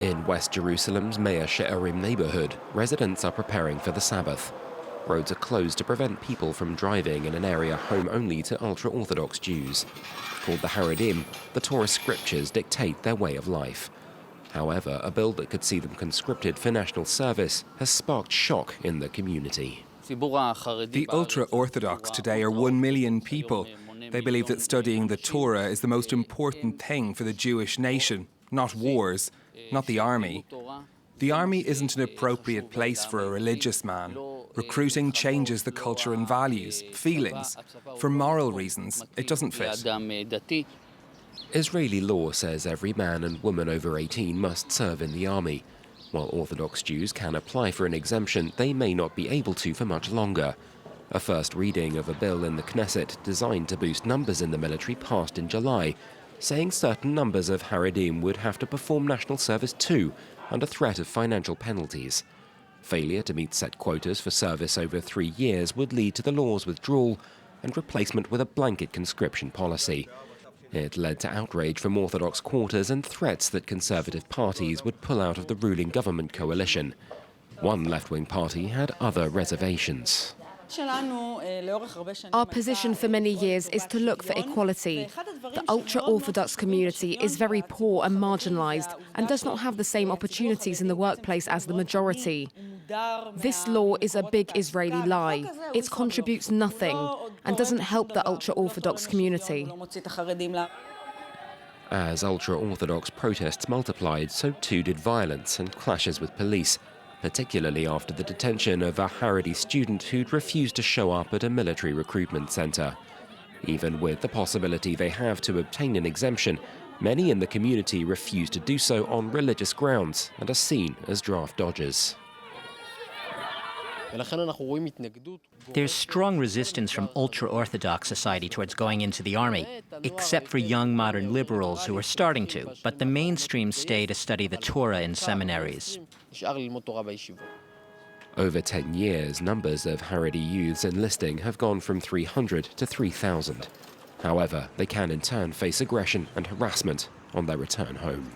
In West Jerusalem's Meir She'arim neighborhood, residents are preparing for the Sabbath. Roads are closed to prevent people from driving in an area home only to ultra-Orthodox Jews. Called the HAREDI, the Torah scriptures dictate their way of life. However, a bill that could see them conscripted for national service has sparked shock in the community. The ultra-Orthodox today are 1 million people. They believe that studying the Torah is the most important thing for the Jewish nation, not wars, not the army. The army isn't an appropriate place for a religious man. Recruiting changes the culture and values, feelings. For moral reasons, it doesn't fit. Israeli law says every man and woman over 18 must serve in the army. While Orthodox Jews can apply for an exemption, they may not be able to for much longer. A first reading of a bill in the Knesset designed to boost numbers in the military passed in July, saying certain numbers of Haredim would have to perform national service too, under threat of financial penalties. Failure to meet set quotas for service over 3 years would lead to the law's withdrawal and replacement with a blanket conscription policy. It led to outrage from Orthodox quarters and threats that conservative parties would pull out of the ruling government coalition. One left-wing party had other reservations. Our position for many years is to look for equality. The ultra-Orthodox community is very poor and marginalised and does not have the same opportunities in the workplace as the majority. This law is a big Israeli lie. It contributes nothing and doesn't help the ultra-Orthodox community. As ultra-Orthodox protests multiplied, so too did violence and clashes with police, particularly after the detention of a Haredi student who'd refused to show up at a military recruitment centre. Even with the possibility they have to obtain an exemption, many in the community refuse to do so on religious grounds and are seen as draft dodgers. There's strong resistance from ultra-Orthodox society towards going into the army, except for young modern liberals who are starting to, but the mainstream stay to study the Torah in seminaries. Over 10 years, numbers of Haredi youths enlisting have gone from 300 to 3,000. However, they can in turn face aggression and harassment on their return home.